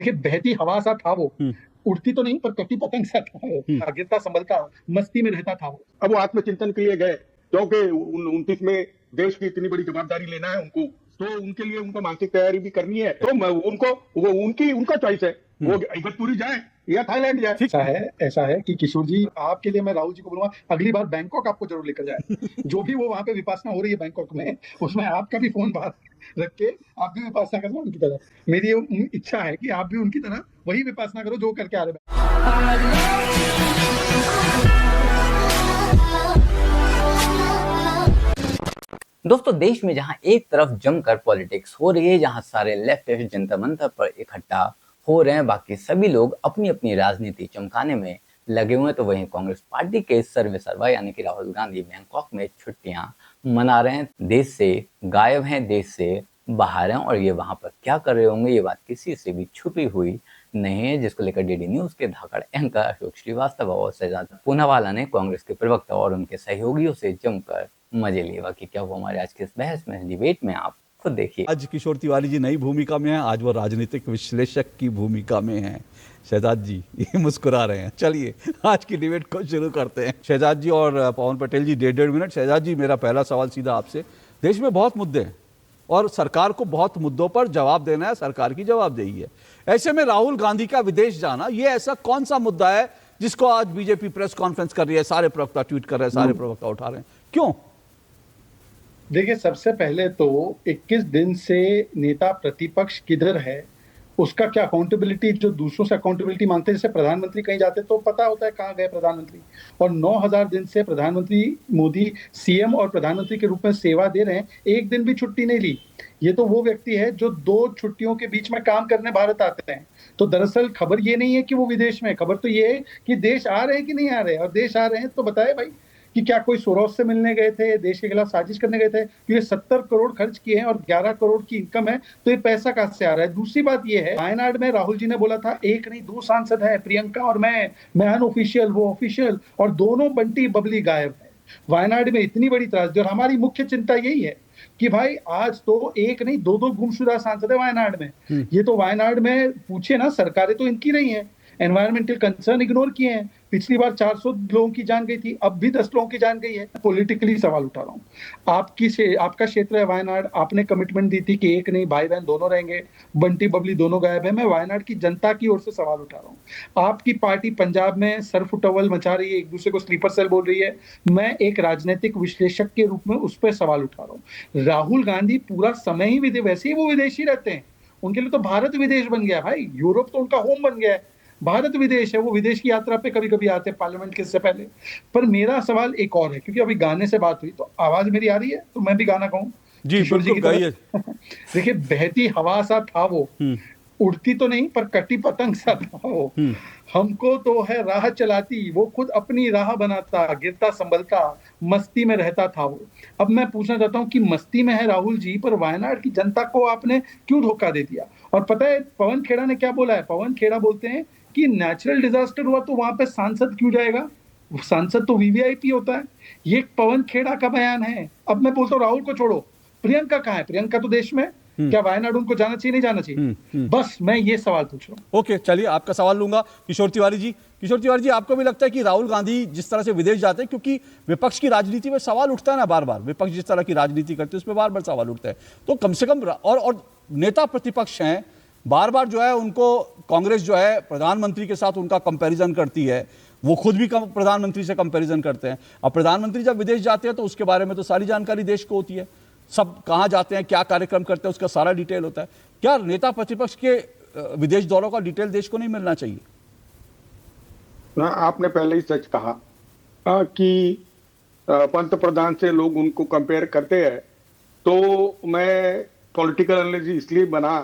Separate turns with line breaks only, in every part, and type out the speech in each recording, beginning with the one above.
देखिए बहती हवा सा था वो, उड़ती तो नहीं पर कटी पतंग सा था वो, गिरता संभलता मस्ती में रहता था वो।
अब वो आत्मचिंतन के लिए गए क्योंकि 29 में देश की इतनी बड़ी जवाबदारी लेना है उनको, तो उनके लिए उनको मानसिक तैयारी भी करनी है, तो उनको वो उनका चॉइस है, वो इगतपुरी जाए या थाईलैंड जाए।
ऐसा है कि किशोर जी, आपके लिए मैं राहुल जी को बोलूंगा अगली बार बैंकॉक आपको जरूर लेकर जाए। जो भी वो वहां पे विपासना हो रही है बैंकॉक में, उसमें आपका भी फोन बाहर रख के आप भी विपासना करना उनकी तरह। मेरी ये इच्छा है कि आप भी उनकी तरह वही विपासना करो जो करके आ रहे हैं।
दोस्तों, देश में जहां एक तरफ जमकर पॉलिटिक्स हो रही है, जहां सारे लेफ्टिस्ट जंतर मंतर पर इकट्ठा हो रहे हैं, बाकी सभी लोग अपनी अपनी राजनीति चमकाने में लगे हुए हैं, तो वहीं कांग्रेस पार्टी के सर्वेसर्वा यानी कि राहुल गांधी बैंकॉक में छुट्टियां मना रहे हैं, देश से गायब हैं, देश से बाहर हैं, और ये वहां पर क्या कर रहे होंगे ये बात किसी से भी छुपी हुई नहीं है, जिसको लेकर डीडी न्यूज के धाकड़ एंकर अशोक श्रीवास्तव और शहजाद पूनावाला ने कांग्रेस के प्रवक्ता और उनके सहयोगियों से जमकर मजे लिए। बाकी क्या हुआ हमारे आज के इस बहस में, डिबेट में, आप खुद देखिए।
आज किशोर तिवारी जी नई भूमिका में हैं, आज वो राजनीतिक विश्लेषक की भूमिका में हैं। शहजाद जी ये मुस्कुरा रहे हैं। चलिए आज की डिबेट को शुरू करते हैं। शहजाद जी और पवन पटेल जी 1.5 मिनट। शहजाद जी, मेरा पहला सवाल सीधा आपसे। देश में बहुत मुद्दे हैं और सरकार को बहुत मुद्दों पर जवाब देना है, सरकार की जवाबदेही है। ऐसे में राहुल गांधी का विदेश जाना, ये ऐसा कौन सा मुद्दा है जिसको आज बीजेपी प्रेस कॉन्फ्रेंस कर रही है, सारे प्रवक्ता ट्वीट कर रहे हैं, सारे प्रवक्ता उठा रहे हैं, क्यों?
देखिए, सबसे पहले तो 21 दिन से नेता प्रतिपक्ष किधर है उसका क्या अकाउंटेबिलिटी, जो दूसरों से अकाउंटेबिलिटी मांगते हैं, जैसे प्रधानमंत्री कहीं जाते तो पता होता है कहाँ गए प्रधानमंत्री, और 9000 दिन से प्रधानमंत्री मोदी सीएम और प्रधानमंत्री के रूप में सेवा दे रहे हैं, एक दिन भी छुट्टी नहीं ली। ये तो वो व्यक्ति है जो 2 छुट्टियों के बीच में काम करने भारत आते हैं। तो दरअसल खबर ये नहीं है कि वो विदेश में, खबर तो ये है कि देश आ रहे हैं कि नहीं आ रहे, और देश आ रहे हैं तो बताए भाई कि क्या कोई सोरोस से मिलने गए थे, देश के खिलाफ साजिश करने गए थे? ये 70 करोड़ खर्च किए हैं और 11 करोड़ की इनकम है, तो ये पैसा कहां से आ रहा है? दूसरी बात ये है, वायनाड में राहुल जी ने बोला था एक नहीं 2 सांसद है, प्रियंका और मैं अनऑफिशियल वो ऑफिशियल, और दोनों बंटी बबली गायब है। वायनाड में इतनी बड़ी त्रासदी, और हमारी मुख्य चिंता यही है कि भाई आज तो एक नहीं 2 गुमशुदा सांसद है वायनाड में। ये तो वायनाड में पूछे ना, सरकारें तो इनकी रही हैं, एनवायरमेंटल कंसर्न इग्नोर किए हैं। पिछली बार 400 लोगों की जान गई थी, अब भी 10 लोगों की जान गई है। पॉलिटिकली सवाल उठा रहा हूँ। आपका क्षेत्र है वायनाड, आपने कमिटमेंट दी थी कि एक नहीं भाई बहन दोनों रहेंगे, बंटी बबली दोनों गायब है। मैं वायनाड की जनता की ओर से सवाल उठा रहा हूँ। आपकी पार्टी पंजाब में सरफ टवल मचा रही है, एक दूसरे को स्लीपर सेल बोल रही है। मैं एक राजनीतिक विश्लेषक के रूप में उस पर सवाल उठा रहा हूँ। राहुल गांधी पूरा समय ही वैसे ही वो विदेशी रहते हैं, उनके लिए तो भारत विदेश बन गया भाई, यूरोप तो उनका होम बन गया है, भारत विदेश है। वो विदेश की यात्रा पे कभी कभी आते हैं पार्लियामेंट के, इससे पहले। पर मेरा सवाल एक और है, क्योंकि अभी गाने से बात हुई तो आवाज मेरी आ रही है, तो मैं भी गाना गाऊं
जी बिल्कुल गाइए।
देखिए बहती हवा सा था वो, उड़ती तो नहीं पर कटी पतंग सा था वो। हमको तो है राह चलाती, वो खुद अपनी राह बनाता, गिरता संभलता मस्ती में रहता था वो। अब मैं पूछना चाहता हूँ कि मस्ती में है राहुल जी, पर वायनाड की जनता को आपने क्यों धोखा दे दिया? और पता है पवन खेड़ा ने क्या बोला है? पवन खेड़ा बोलते हैं कि नेचुरल डिजास्टर हुआ तो वहां पे सांसद क्यों जाएगा, सांसद तो वीवीआईपी होता है। ये पवन खेड़ा का बयान है। अब मैं बोलता हूँ राहुल को छोड़ो, प्रियंका कहाँ है? प्रियंका तो देश में, क्या वायनाड उनको जाना चाहिए नहीं जाना चाहिए? बस मैं ये सवाल पूछ रहा हूँ।
ओके, चलिए आपका सवाल लूंगा। किशोर तिवारी जी, किशोर तिवारी जी, आपको भी लगता है कि राहुल गांधी जिस तरह से विदेश जाते हैं, क्योंकि विपक्ष की राजनीति में सवाल उठता है ना बार बार, विपक्ष जिस तरह की राजनीति करते हैं उसमें बार बार सवाल उठता है, तो कम से कम और नेता प्रतिपक्ष हैं, बार बार जो है उनको कांग्रेस जो है प्रधानमंत्री के साथ उनका कंपैरिजन करती है, वो खुद भी प्रधानमंत्री से कंपैरिजन करते हैं। अब प्रधानमंत्री जब विदेश जाते हैं तो उसके बारे में तो सारी जानकारी देश को होती है, सब कहाँ जाते हैं, क्या कार्यक्रम करते हैं, उसका सारा डिटेल होता है। क्या नेता प्रतिपक्ष के विदेश दौरों का डिटेल देश को नहीं मिलना चाहिए?
ना, आपने पहले ही सच कहा कि पंत प्रधान से लोग उनको कंपेयर करते हैं, तो मैं पॉलिटिकल एनालिसिस इसलिए बना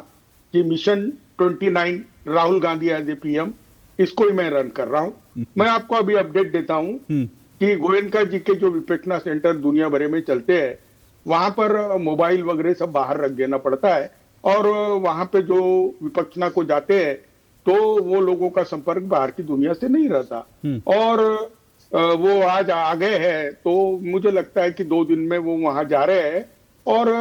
कि mission 29 Rahul Gandhi as a PM, इसको ही मैं रन कर रहा हूं। मैं आपको अभी अपडेट देता हूं कि गोयनका जी के जो विपक्षना सेंटर दुनिया भर में चलते हैं, वहां पर मोबाइल वगैरह सब बाहर रख देना पड़ता है, और वहां पे जो विपक्षना को जाते हैं तो वो लोगों का संपर्क बाहर की दुनिया से नहीं रहता, और वो आज आ गए हैं, तो मुझे लगता है कि 2 दिन में वो वहां जा रहे हैं, और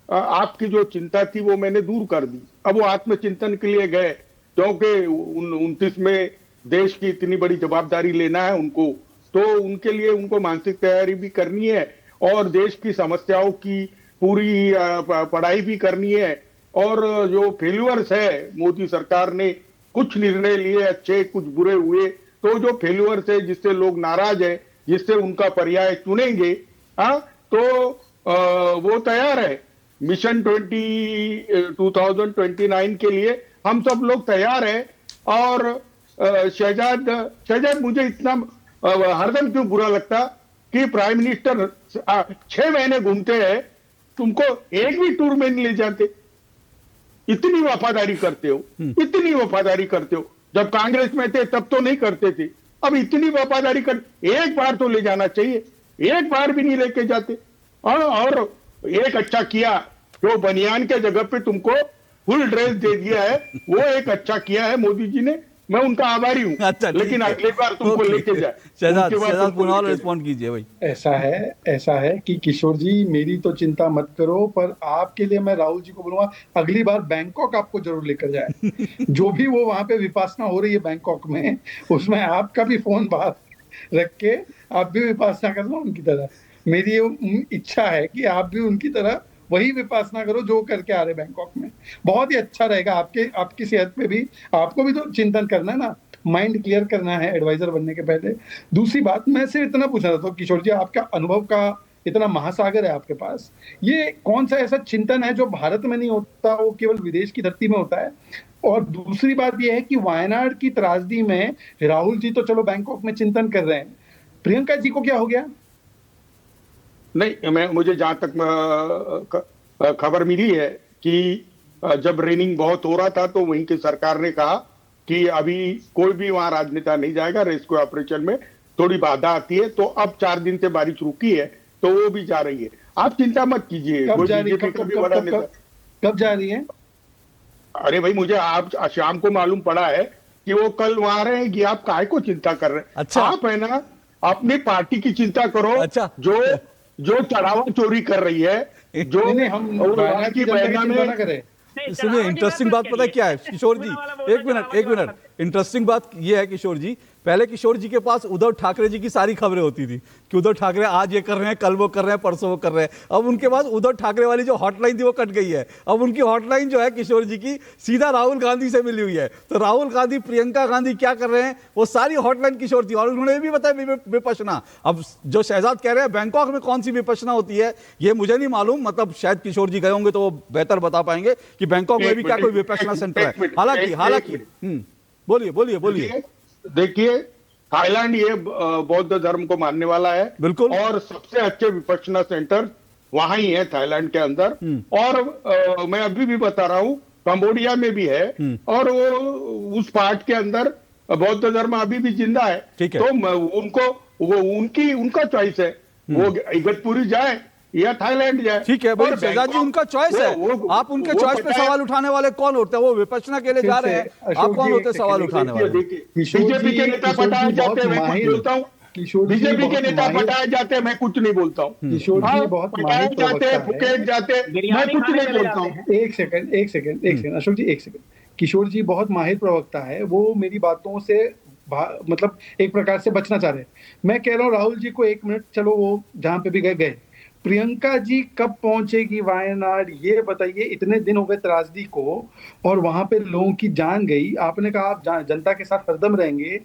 आपकी जो चिंता थी वो मैंने दूर कर दी। अब वो आत्मचिंतन के लिए गए क्योंकि 29 में देश की इतनी बड़ी जवाबदारी लेना है उनको, तो उनके लिए उनको मानसिक तैयारी भी करनी है और देश की समस्याओं की पूरी पढ़ाई भी करनी है। और जो फेल्यूअर्स है, मोदी सरकार ने कुछ निर्णय लिए अच्छे, कुछ बुरे हुए, तो जो फेल्यूअर्स है, जिससे लोग नाराज है, जिससे उनका पर्याय चुनेंगे, तो वो तैयार है। मिशन 2029 के लिए हम सब लोग तैयार हैं। और शहजाद मुझे इतना हरदम क्यों बुरा लगता कि प्राइम मिनिस्टर 6 महीने घूमते हैं, तुमको एक भी टूर में नहीं ले जाते। इतनी वफादारी करते हो, इतनी वफादारी करते हो। जब कांग्रेस में थे तब तो नहीं करते थे, अब इतनी वफादारी कर, एक बार तो ले जाना चाहिए, एक बार भी नहीं लेके जाते। और एक अच्छा किया, जो बनियान के जगह पे तुमको फुल ड्रेस दे दिया है, वो एक अच्छा किया है मोदी जी ने, मैं उनका आभारी हूँ।
अच्छा,
लेकिन अगली बार तुमको लेके जाए।
शहजाद पुनः रिस्पॉन्ड कीजिए भाई।
ऐसा है कि किशोर जी, मेरी तो चिंता मत करो, पर आपके लिए मैं राहुल जी को बोलूंगा अगली बार बैंकॉक आपको जरूर लेकर जाए। जो भी वो वहां पे विपासना हो रही है बैंकॉक में, उसमें आपका भी फोन बाहर रख के आप भी विपासना कर लो उनकी तरह। मेरी ये इच्छा है कि आप भी उनकी तरह वही विपासना करो जो करके आ रहे बैंकॉक में। बहुत ही अच्छा रहेगा, आपकी सेहत पे भी। आपको भी तो चिंतन करना है ना, माइंड क्लियर करना है एडवाइजर बनने के पहले। दूसरी बात, मैं सिर्फ इतना पूछना चाहता हूँ किशोर जी, आपका अनुभव का इतना महासागर है आपके पास, ये कौन सा ऐसा चिंतन है जो भारत में नहीं होता, वो केवल विदेश की धरती में होता है? और दूसरी बात यह है कि वायनाड की त्रासदी में राहुल जी तो चलो बैंकॉक में चिंतन कर रहे हैं, प्रियंका जी को क्या हो गया?
नहीं, मुझे जहां तक खबर मिली है कि जब रेनिंग बहुत हो रहा था तो वहीं की सरकार ने कहा कि अभी कोई भी वहां राजनेता नहीं जाएगा, रेस्क्यू ऑपरेशन में थोड़ी बाधा आती है, तो अब 4 दिन से बारिश रुकी है तो वो भी जा रही है। आप चिंता मत कीजिए।
कब जा रही है?
अरे भाई, मुझे आप शाम को मालूम पड़ा है कि वो कल वहां रहेगी। आप काहे को चिंता कर रहे हैं?
अच्छा।
आप है ना, अपनी पार्टी की चिंता करो।
अच्छा।
जो चढ़ावा चोरी कर रही है, जो
हम की बहना में करें।
सुनिए, इंटरेस्टिंग बात पता है क्या है किशोर जी? एक मिनट, इंटरेस्टिंग बात ये है किशोर जी, पहले किशोर जी के पास उद्धव ठाकरे जी की सारी खबरें होती थी कि उद्धव ठाकरे आज ये कर रहे हैं, कल वो कर रहे हैं, परसों वो कर रहे हैं। अब उनके पास उद्धव ठाकरे वाली जो हॉटलाइन थी वो कट गई है। अब उनकी हॉटलाइन जो है किशोर जी की सीधा राहुल गांधी से मिली हुई है। तो राहुल गांधी, प्रियंका गांधी क्या कर रहे हैं, वो सारी हॉटलाइन किशोर जी। और उन्होंने ये भी बताया विपश्यना। अब जो शहजाद कह रहे हैं बैंकॉक में कौन सी विपश्यना होती है ये मुझे नहीं मालूम, मतलब शायद किशोर जी गए होंगे तो वो बेहतर बता पाएंगे कि बैंकॉक में भी क्या कोई विपश्यना सेंटर है। हालांकि बोलिए।
देखिए, थाईलैंड ये बौद्ध धर्म को मानने वाला है,
बिल्कुल,
और सबसे अच्छे विपश्यना सेंटर वहां ही है थाईलैंड के अंदर। और मैं अभी भी बता रहा हूँ, कंबोडिया में भी है, और वो उस पार्ट के अंदर बौद्ध धर्म अभी भी जिंदा है। तो उनका चॉइस है, वो इगतपुरी जाए या थाईलैंड जाए।
ठीक है भाई शहजाद जी, उनका चॉइस है। आप उनके चॉइस पे सवाल उठाने वाले कौन होते हैं? वो विपश्यना के लिए जा रहे हैं, आप कौन होते हैं सवाल उठाने वाले?
बीजेपी के नेता पटाए जाते हैं, मैं कुछ बोलता हूँ। बीजेपी के नेता पटाए जाते हैं, मैं कुछ नहीं बोलता हूँ।
किशोर जी बहुत
पटाए जाते हैं, फुकेट जाते हैं, मैं कुछ नहीं बोलता हूँ।
एक सेकंड अशोक जी, एक सेकंड। किशोर जी बहुत माहिर प्रवक्ता है, वो मेरी बातों से मतलब एक प्रकार से बचना चाह रहे हैं। मैं कह रहा हूँ राहुल जी को 1 मिनट, चलो वो जहां पे भी गए। प्रियंका जी कब पहुंचेगी वायनाड, ये बताइए। इतने दिन हो गए त्रासदी को और वहां पे लोगों की जान गई। आपने कहा आप जनता के साथ हरदम रहेंगे,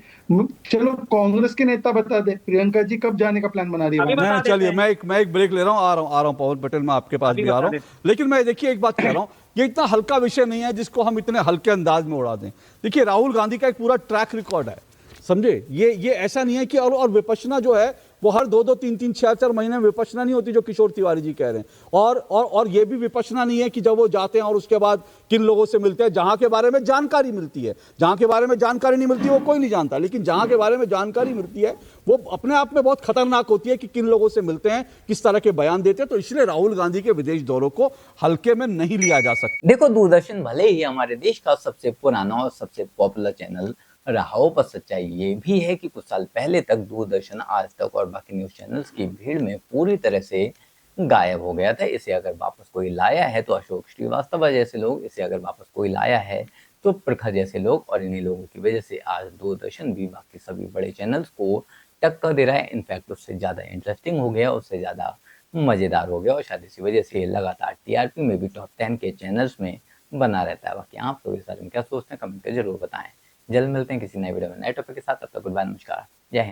चलो कांग्रेस के नेता बता दे प्रियंका जी कब जाने का प्लान बना रही है।
चलिए मैं एक ब्रेक ले रहा हूँ, आ रहा हूँ पवन पटेल, मैं आपके पास भी आ रहा हूँ। लेकिन मैं देखिए एक बात कह रहा हूँ, ये इतना हल्का विषय नहीं है जिसको हम इतने हल्के अंदाज में उड़ा दें। देखिए राहुल गांधी का एक पूरा ट्रैक रिकॉर्ड है, समझे? ये ऐसा नहीं है कि और विपश्यना जो है वो हर 2-2, 3-3, 4-4 महीने में विपश्यना नहीं होती जो किशोर तिवारी जी कह रहे हैं। और ये भी विपश्यना नहीं है कि जब वो जाते हैं और उसके बाद किन लोगों से मिलते हैं, जहां के बारे में जानकारी मिलती है। जहां के बारे में जानकारी नहीं मिलती वो कोई नहीं जानता, लेकिन जहां के बारे में जानकारी मिलती है वो अपने आप में बहुत खतरनाक होती है कि किन लोगों से मिलते हैं, किस तरह के बयान देते हैं। तो इसलिए राहुल गांधी के विदेश दौरों को हल्के में नहीं लिया जा सकता।
देखो, दूरदर्शन भले ही हमारे देश का सबसे पुराना और सबसे पॉपुलर चैनल रहा हो, पर सच्चाई ये भी है कि कुछ साल पहले तक दूरदर्शन, आज तक और बाकी न्यूज चैनल्स की भीड़ में पूरी तरह से गायब हो गया था। इसे अगर वापस कोई लाया है तो अशोक श्रीवास्तव जैसे लोग, इसे अगर वापस कोई लाया है चुप प्रखर जैसे लोग, और इन्हीं लोगों की वजह से आज दूरदर्शन भी बाकी सभी बड़े चैनल्स को टक्कर दे रहा है। इनफैक्ट उससे ज़्यादा इंटरेस्टिंग हो गया, उससे ज़्यादा मज़ेदार हो गया, और शायद इसी वजह से लगातार टीआरपी में भी टॉप 10 के चैनल्स में बना रहता है। बाकी आप लोग इस बारे में क्या सोचते हैं, कमेंट कर जरूर बताएं। जल्द मिलते हैं किसी नए वीडियो में नए टॉपिक के साथ। तब तक गुड बाय, नमस्कार, जय हिंद।